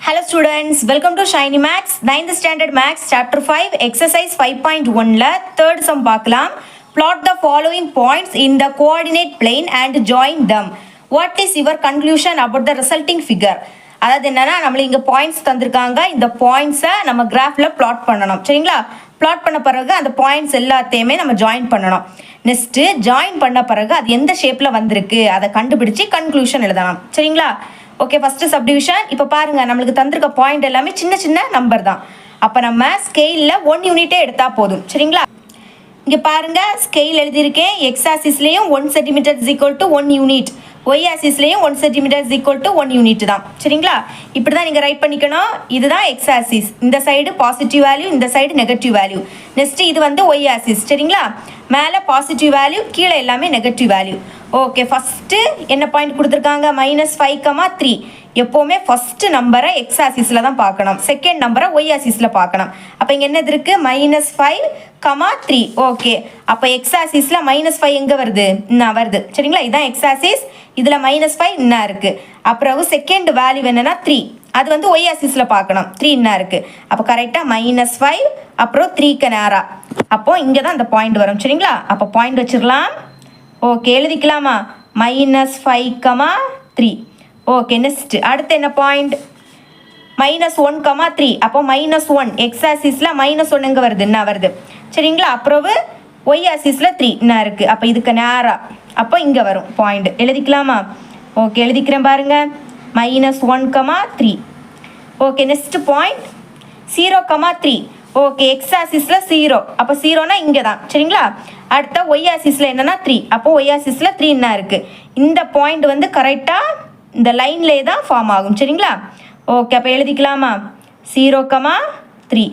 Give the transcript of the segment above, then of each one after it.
Hello students, welcome to Shiny Maths 9th Standard Maths Chapter 5 Exercise 5.1 ல third sum பார்க்கலாம். Plot the following points in the coordinate plane and join them. What is your conclusion about the resulting figure? அதாவது என்னன்னா நம்மளுக்கு இங்கே points தந்திருக்காங்க. இந்த பாயிண்ட்ஸை நம்ம கிராஃபில் பிளாட் பண்ணணும். சரிங்களா? பிளாட் பண்ண பிறகு அந்த பாயிண்ட்ஸ் எல்லாத்தையுமே நம்ம ஜாயின் பண்ணணும். நெக்ஸ்ட்டு ஜாயின் பண்ண பிறகு அது எந்த ஷேப்பில் வந்திருக்கு அதை கண்டுபிடிச்சி கன்க்ளூஷன் எழுதலாம். சரிங்களா? Okay, first subdivision. இப்போ பாருங்கள், நம்மளுக்கு தந்திருக்க பாயிண்ட் எல்லாமே சின்ன சின்ன நம்பர் தான். அப்போ நம்ம ஸ்கெயிலில் 1 யூனிட்டே எடுத்தால் போதும். சரிங்களா? இங்கே பாருங்கள், ஸ்கெயில் எழுதியிருக்கேன். எக்ஸ் ஆக்சிஸ்லேயும் 1 centimetre is equal to 1 unit, Y ஆக்சிஸ்லேயும் 1 centimetre is equal to 1 unit தான். சரிங்களா? இப்படி தான் நீங்கள் ரைட் பண்ணிக்கணும். இதுதான் எக்ஸ் ஆக்சிஸ், இந்த சைடு பாசிட்டிவ் வேல்யூ, இந்த சைடு நெகட்டிவ் வேல்யூ. நெக்ஸ்ட்டு இது வந்து ஒய் ஆக்சிஸ். சரிங்களா? மேலே பாசிட்டிவ் வேல்யூ, கீழே எல்லாமே நெகட்டிவ் வேல்யூ. ஓகே, ஃபஸ்ட்டு என்ன பாயிண்ட் கொடுத்துருக்காங்க? -5,3. எப்போவுமே ஃபஸ்ட்டு நம்பரை எக்ஸ் ஆக்சிஸில் தான் பார்க்கணும், செகண்ட் நம்பரை ஒய் ஆக்சிஸில் பார்க்கணும். அப்போ இங்கே என்னது இருக்குது? -5,3. ஓகே, அப்போ எக்ஸ் ஆக்சிஸில் -5 எங்கே வருது? இன்னும் வருது. சரிங்களா? இதுதான் எக்ஸ் ஆக்சிஸ், இதில் -5 இன்னும் இருக்குது. அப்புறம் செகண்ட் வேல்யூ என்னென்னா 3, அது வந்து ஒய் ஆக்சிஸில் பார்க்கணும். 3 இன்னும் இருக்குது. அப்போ கரெக்டாக -5 அப்புறம் 3க்கு நேரா. அப்போது இங்கே தான் அந்த பாயிண்ட் வரும். சரிங்களா? அப்போ பாயிண்ட் வச்சிடலாம். ஓகே, எழுதிக்கலாமா? -5,3. ஓகே, நெக்ஸ்ட்டு அடுத்து என்ன பாயிண்ட்? -1,3. அப்போ -1 எக்ஸ் ஆக்சிஸில் -1 எங்கே வருது? என்ன வருது? சரிங்களா? அப்புறம் ஒய் ஆக்சிஸில் 3 என்ன இருக்குது. அப்போ இதுக்கு நேராக அப்போ இங்கே வரும் பாயிண்ட். எழுதிக்கலாமா? ஓகே, எழுதிக்கிறேன் பாருங்கள். -1,3. Okay, next point 0,3. Okay, X ஆக்சிஸில் 0, அப்போ 0னா இங்கே தான். சரிங்களா? அடுத்த ஒய் ஆக்சிஸில் என்னென்னா 3, அப்போ ஒய் ஆக்சிஸில் 3 என்ன இருக்குது. இந்த பாயிண்ட் வந்து கரெக்டாக இந்த லைன்லேயே தான் ஃபார்ம் ஆகும். சரிங்களா? ஓகே, அப்போ எழுதிக்கலாமா? 0,3.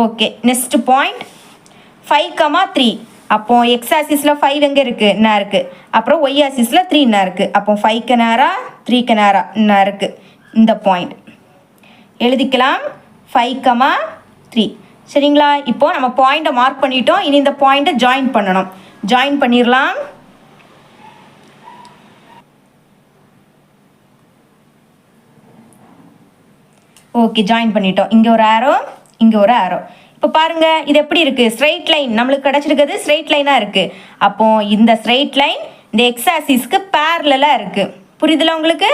Okay, next point 5,3. அப்போது எக்ஸ் ஆக்சிஸில் 5 எங்கே இருக்குது? என்ன இருக்குது. அப்புறம் ஒய் ஆக்சிஸில் 3 என்ன இருக்குது. அப்போ 5க்கு நேரா 3க்கு நேரா என்ன இருக்குது. இந்த பாயிண்ட் எழுதிக்கலாம். 5,3. சரிங்களா? இப்போது நம்ம பாயிண்ட்டை மார்க் பண்ணிட்டோம். இனி இந்த பாயிண்ட்டை ஜாயின் பண்ணணும். ஜாயின் பண்ணிடலாம். ஓகே, ஜாயின் பண்ணிட்டோம். இங்கே ஒரு ஆரோ, இங்கே ஒரு ஆரோ. இப்போ பாருங்கள், இது எப்படி இருக்குது? ஸ்ட்ரெயிட் லைன் நம்மளுக்கு கிடச்சிருக்கிறது ஸ்ட்ரெயிட் லைனாக இருக்குது. அப்போது இந்த ஸ்ட்ரெயிட் லைன் இந்த எக்ஸ் ஆக்சிஸ்க்கு பேரலாக இருக்குது. புரியுதுல உங்களுக்கு?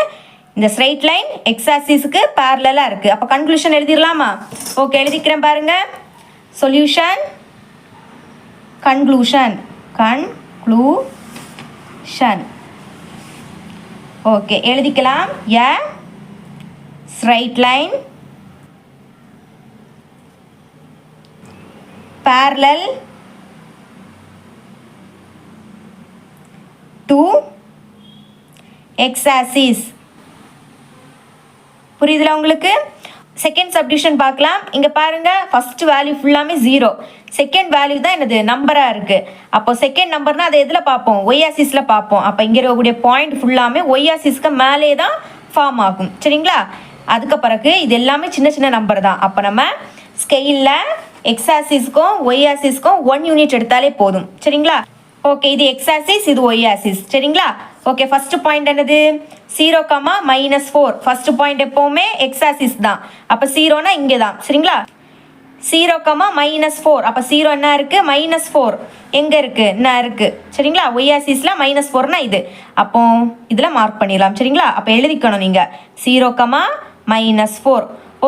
இந்த ஸ்ட்ரெயிட் லைன் எக்ஸ் ஆக்சிஸ்க்கு பேரலாக இருக்குது. அப்போ கன்க்ளூஷன் எழுதிடலாமா? ஓகே, எழுதிக்கிறேன் பாருங்கள். Solution, conclusion, conclusion. ஓகே, எழுதிக்கலாம். ஏ straight line parallel to x axis. புரியுதுல உங்களுக்கு? செகண்ட் சப்டிவிஷன் பார்க்கலாம். இங்கே பாருங்கள், ஃபஸ்ட் வேல்யூ ஃபுல்லாமே 0, செகண்ட் வேல்யூ தான் என்னது? நம்பராக இருக்குது. அப்போ செகண்ட் நம்பர்னால் அதை எதில் பார்ப்போம்? ஒய் ஆக்சிஸில் பார்ப்போம். அப்போ இங்கே இருக்கக்கூடிய பாயிண்ட் ஃபுல்லாமே ஒய் ஆக்சிஸ்க்கு மேலே தான் ஃபார்ம் ஆகும். சரிங்களா? அதுக்கு பிறகு இது எல்லாமே சின்ன சின்ன நம்பர் தான். அப்போ நம்ம ஸ்கெயிலில் எக்ஸ் ஆக்சிஸ்க்கும் ஒய் ஆக்சிஸ்க்கும் 1 யூனிட் எடுத்தாலே போதும். சரிங்களா? ஓகே, இது எக்ஸ் ஆக்சிஸ், இது ஒய் ஆக்சிஸ். சரிங்களா? ஓகே, ஃபஸ்ட்டு பாயிண்ட் என்னது? 0,-4. ஃபஸ்ட்டு பாயிண்ட் எப்போவுமே எக்ஸ் ஆக்சிஸ் தான். அப்போ 0னா இங்கே தான். சரிங்களா? 0,-4. அப்போ 0 என்ன இருக்குது? -4 எங்கே இருக்குது? என்ன இருக்குது? சரிங்களா? ஒய் ஆக்சிஸில் -4னா இது. அப்போ இதில் மார்க் பண்ணிடலாம். சரிங்களா? அப்போ எழுதிக்கணும் நீங்கள் 0,-4.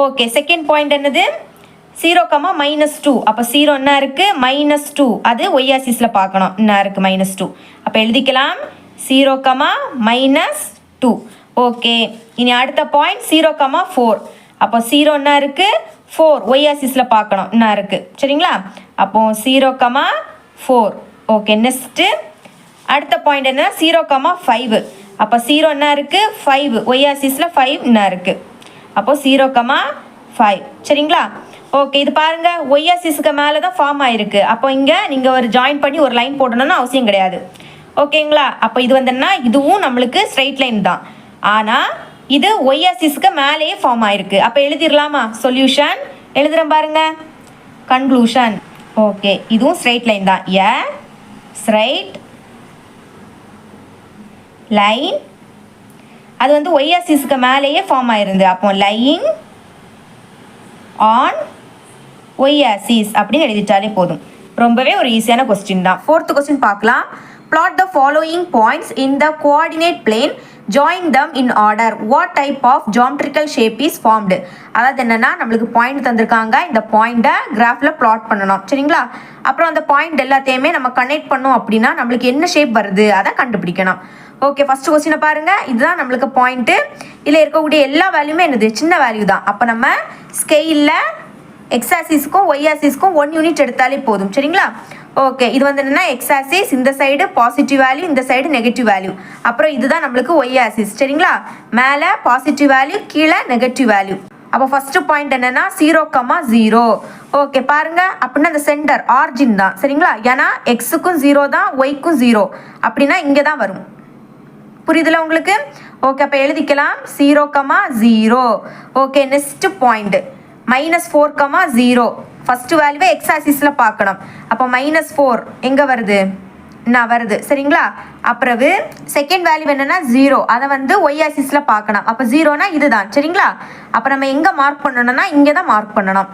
ஓகே, செகண்ட் பாயிண்ட் என்னது? 0,-2. அப்போ 0 என்ன இருக்குது? -2, அது ஒய் ஆக்சிஸில் பார்க்கணும். என்ன இருக்குது? -2. அப்போ எழுதிக்கலாம் 0,-2. ஓகே, இனி அடுத்த பாயிண்ட் 0,4. அப்போ 0 என்ன இருக்குது? 4 ஒய் ஆக்சிஸில் பார்க்கணும். என்ன இருக்குது? சரிங்களா? அப்போ 0,4. ஓகே, நெக்ஸ்ட்டு அடுத்த பாயிண்ட் என்ன? 0,5. அப்போ 0 என்ன இருக்குது? 5 ஒய் ஆக்சிஸில் 5 என்ன இருக்குது. அப்போ 0,5. சரிங்களா? ஓகே, இது பாருங்கள், ஒய் ஆக்சிஸுக்கு மேலே தான் ஃபார்ம் ஆகிருக்கு. அப்போ இங்கே நீங்கள் ஒரு ஜாயின் பண்ணி ஒரு லைன் போடணும்னு அவசியம் கிடையாது. ஓகேங்களா? அப்போ இது வந்துன்னா இதுவும் நம்மளுக்கு ஸ்ட்ரெயிட் லைன் தான், ஆனால் இது ஒய் ஆக்சிஸ்க்கு மேலேயே ஃபார்ம் ஆயிருக்கு. அப்போ எழுதிடலாமா? சொல்யூஷன் எழுதுகிறேன் பாருங்க. கன்க்ளூஷன். ஓகே, இதுவும் ஸ்ட்ரெயிட் லைன் தான். ஏ ஸ்ட்ரெயிட் லைன் அது வந்து ஒய் ஆக்சிஸ்க்கு மேலேயே ஃபார்ம் ஆயிருந்து. அப்போ லையிங் on y axis அப்படின்னு எழுதிட்டாலே போதும். ரொம்பவே ஒரு ஈஸியான கொஸ்டின் தான். 4th கொஸ்டின் பார்க்கலாம். Plot the following points in the coordinate plane. Join them in order. What type of geometrical shape is formed? அதாவது என்னன்னா நம்மளுக்கு பாயிண்ட் தந்திருக்காங்க. இந்த பாயிண்ட்டை கிராஃபில் பிளாட் பண்ணணும். சரிங்களா? அப்புறம் அந்த பாயிண்ட் எல்லாத்தையுமே நம்ம கனெக்ட் பண்ணோம் அப்படின்னா நம்மளுக்கு என்ன ஷேப் வருது அதை கண்டுபிடிக்கணும். ஓகே, ஃபர்ஸ்ட் கொஸ்டினை பாருங்க. இதுதான் நம்மளுக்கு பாயிண்ட்டு. இதில் இருக்கக்கூடிய எல்லா வேல்யூமே என்னது? சின்ன வேல்யூ தான். அப்போ நம்ம ஸ்கெயிலில் எக்ஸ் ஆக்சிஸ்க்கும் ஒய் ஆக்சிஸ்க்கும் 1 யூனிட் எடுத்தாலே போதும். சரிங்களா? ஓகே, இது வந்து என்னன்னா எக்ஸ் ஆக்சிஸ், இந்த சைடு பாசிட்டிவ் வேல்யூ, இந்த சைடு நெகட்டிவ் வேல்யூ. அப்புறம் இதுதான் நம்மளுக்கு ஒய் ஆக்சிஸ். சரிங்களா? மேலே பாசிட்டிவ் வேல்யூ, கீழே நெகட்டிவ் வேல்யூ. அப்போ ஃபர்ஸ்ட் பாயிண்ட் என்னன்னா 0,0. ஓகே பாருங்க, அப்படின்னா இந்த சென்டர் ஆர்ஜின் தான். சரிங்களா? ஏன்னா எக்ஸுக்கும் 0 தான், ஒய்க்கும் 0. அப்படின்னா இங்கே தான் வரும். புரியுதுல உங்களுக்கு? ஓகே, அப்போ எழுதிக்கலாம் 0,0. Okay, next point -4,0. ஃபர்ஸ்ட் வேல்யூவை எக்ஸ் ஆக்சிஸில் பார்க்கணும். அப்போ -4 எங்கே வருது? நான் வருது. சரிங்களா? அப்புறம் செகண்ட் வேல்யூ என்னன்னா 0, அதை வந்து ஒய் ஆக்சிஸில் பார்க்கணும். அப்போ 0னா இதுதான். சரிங்களா? அப்போ நம்ம எங்கே மார்க் பண்ணணும்னா இங்கே தான் மார்க் பண்ணணும்.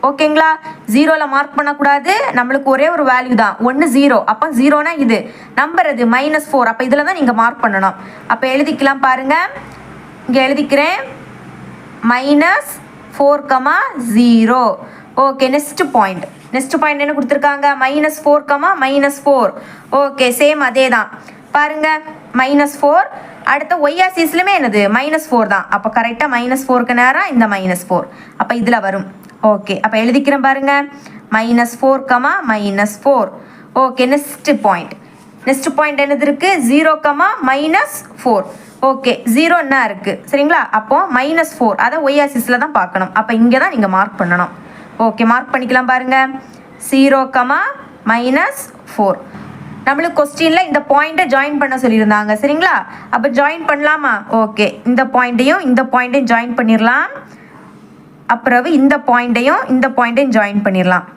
ஓகேங்களா? 0ல் மார்க் பண்ணக்கூடாது. நம்மளுக்கு ஒரே ஒரு வேல்யூ தான், 1 0. அப்போ 0னா இது நம்பர் அது -4. அப்போ இதில் தான் நீங்கள் மார்க் பண்ணணும். அப்போ எழுதிக்கலாம் பாருங்க. இங்கே எழுதிக்கிறேன் -4,0. ஓகே, நெக்ஸ்ட் பாயிண்ட் என்ன கொடுத்துருக்காங்க? -4,-4. ஓகே, சேம் அதே தான் பாருங்க. -4 அடுத்த ஒய் ஆக்சிஸ்லுமே என்னது? -4 தான். அப்போ கரெக்டாக -4க்கு நேரம் இந்த -4. அப்போ இதில் வரும். ஓகே, அப்போ எழுதிக்கிறேன் பாருங்க. -4,-4. ஓகே, நெக்ஸ்ட் பாயிண்ட் என்னது இருக்கு? 0,-4. ஓகே, 0 என்ன இருக்கு? சரிங்களா? அப்போ -4 அதை ஒய் ஆக்சிஸில் தான் பார்க்கணும். அப்போ இங்கே தான் நீங்கள் மார்க் பண்ணணும். ஓகே, மார்க் பண்ணிக்கலாம் பாருங்க. 0,-4. நம்மளுக்கு கொஸ்டினில் இந்த பாயிண்ட்டை ஜாயின் பண்ண சொல்லியிருந்தாங்க. சரிங்களா? அப்போ ஜாயின் பண்ணலாமா? ஓகே, இந்த பாயிண்ட்டையும் ஜாயின் பண்ணிடலாம். அப்புறம் இந்த பாயிண்ட்டையும் ஜாயின் பண்ணிடலாம்.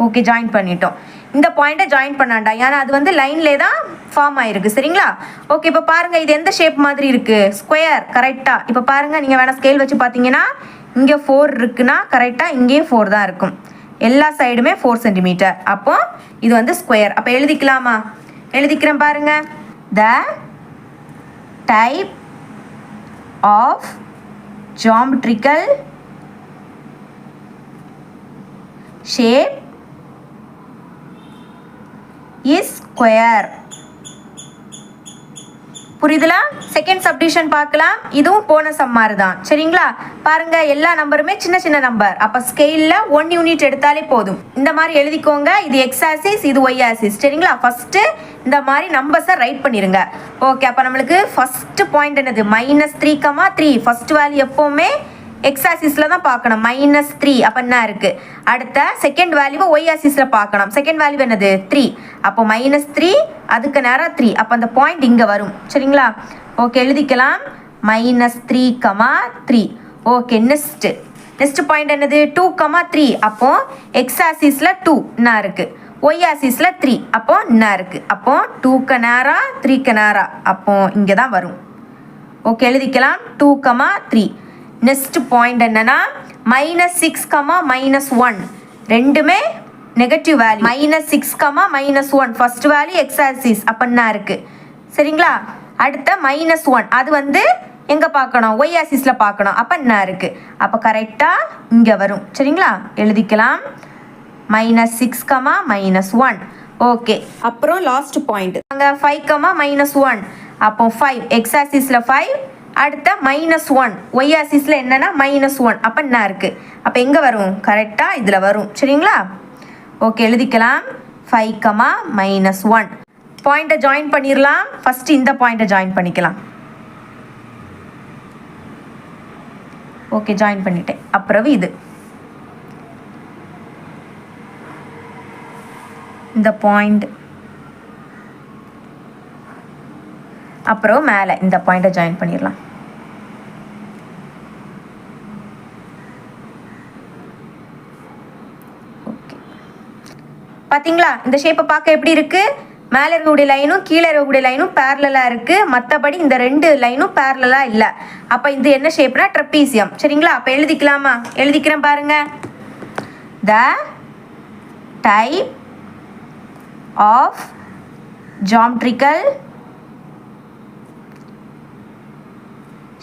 ஓகே, ஜாயின் பண்ணிட்டோம். இந்த பாயிண்ட்டை ஜாயின் பண்ணாண்டா, ஏன்னா அது வந்து லைன்லே தான் ஃபார்ம் ஆயிருக்கு. சரிங்களா? ஓகே, இப்போ பாருங்க, இது எந்த ஷேப் மாதிரி இருக்கு? ஸ்கொயர். கரெக்டாக இப்போ பாருங்க, நீங்கள் வேணா ஸ்கேல் வச்சு பார்த்தீங்கன்னா இங்கே 4 இருக்குன்னா கரெக்டாக இங்கேயும் 4 தான் இருக்கும். எல்லா சைடுமே 4 சென்டிமீட்டர். அப்போ இது வந்து ஸ்கொயர். அப்போ எழுதிக்கலாமா? எழுதிக்கிறேன் பாருங்க. The type of geometrical shape is square. புரியுதுலா? செகண்ட் சப்டிவிஷன் பார்க்கலாம். இதுவும் போன சம் மாதிரி தான். சரிங்களா? பாருங்க, எல்லா நம்பருமே சின்ன சின்ன நம்பர். அப்போ ஸ்கேலில் 1 யூனிட் எடுத்தாலே போதும். இந்த மாதிரி எழுதிக்கோங்க. இது எக்ஸ் ஆக்சிஸ், இது ஒய் ஆக்சிஸ். சரிங்களா? ஃபர்ஸ்ட் இந்த மாதிரி நம்பர்ஸை ரைட் பண்ணிருங்க. ஓகே, அப்போ நம்மளுக்கு ஃபர்ஸ்ட் பாயிண்ட் என்னது? -3,3. ஃபர்ஸ்ட் வேல்யூ எப்போவுமே எக்ஸ் ஆக்சிஸில் தான் பார்க்கணும். -3 அப்போ என்ன இருக்குது? அடுத்த செகண்ட் வேல்யூவை ஒய் ஆக்சிஸில் பார்க்கணும். செகண்ட் வேல்யூ என்னது? 3. அப்போ -3 அதுக்கு நேரம் 3. அப்போ அந்த பாயிண்ட் இங்கே வரும். சரிங்களா? ஓகே, எழுதிக்கலாம் -3,3. ஓகே, நெக்ஸ்ட் பாயிண்ட் என்னது? 2,3. அப்போ எக்ஸ் ஆக்சிஸில் 2 என்ன இருக்குது? ஒய் ஆக்சிஸில் 3. அப்போ என்ன இருக்குது? அப்போ 2க்கு நேரம் 3க்கு நேரம். அப்போ இங்கே தான் வரும். ஓகே, எழுதிக்கலாம் 2,3. நெக்ஸ்ட் பாயிண்ட் என்னன்னா -6,-1. ரெண்டுமே negative value. -6,-1 first value X axis. அப்போ என்ன இருக்கு? சரிங்களா? அடுத்த -1 அது வந்து எங்கே பார்க்கணும்? ஒய் ஆக்சிஸில் பார்க்கணும். அப்போ என்ன இருக்கு? அப்போ கரெக்டாக இங்கே வரும். சரிங்களா? எழுதிக்கலாம் -6,-1. ஓகே, அப்புறம் லாஸ்ட் பாயிண்ட் அங்கே 5,-1. அப்போ 5 எக்ஸ் ஆக்சிஸில் 5. அடுத்த -1 ஒய் ஆக்சிஸில் என்னன்னா -1. அப்போ என்ன இருக்குது? அப்போ எங்கே வரும்? கரெக்டாக இதில் வரும். சரிங்களா? ஓகே, எழுதிக்கலாம் 5,-1. பாயிண்ட்டை ஜாயின் பண்ணிடலாம். ஃபஸ்ட்டு இந்த பாயிண்ட்டை ஜாயின் பண்ணிக்கலாம். ஓகே, ஜாயின் பண்ணிட்டேன். அப்புறம் இது இந்த பாயிண்ட், அப்புறம் மேலே இந்த பாயிண்ட்டை ஜாயின் பண்ணிடலாம். ஓகே, பார்த்தீங்களா? இந்த ஷேப்பை பார்க்க எப்படி இருக்குது? மேலே இருக்கக்கூடிய லைனும் கீழே இருக்கக்கூடிய லைனும் பேரலாக இருக்குது. மற்றபடி இந்த 2 லைனும் பேரலாக இல்லை. அப்போ இது என்ன ஷேப்னா ட்ரெப்பீசியம். சரிங்களா? அப்போ எழுதிக்கலாமா? எழுதிக்கிறேன் பாருங்க. The type of geometrical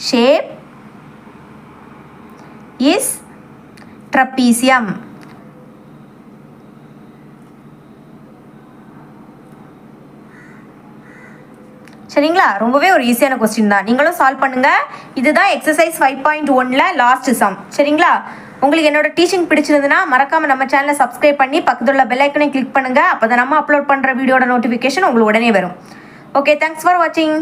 shape is trapezium. சரிங்களா? ரொம்பவே ஒரு ஈஸியான கொஸ்டின் தான். நீங்களும் சால்வ் பண்ணுங்க. இதுதான் எக்ஸசைஸ் 5.1ல லாஸ்ட் சம். சரிங்களா? உங்களுக்கு என்னோட டீச்சிங் பிடிச்சிருந்ததுன்னா மறக்காம நம்ம சேனலை சப்ஸ்கிரைப் பண்ணி பக்கத்துல உள்ள பெல் ஐக்கனை கிளிக் பண்ணுங்க. அப்பதான் நம்ம அப்லோட் பண்ற வீடியோட நோட்டிஃபிகேஷன் உங்களுக்கு உடனே வரும். ஓகே, தேங்க்ஸ் ஃபார் வாட்சிங்.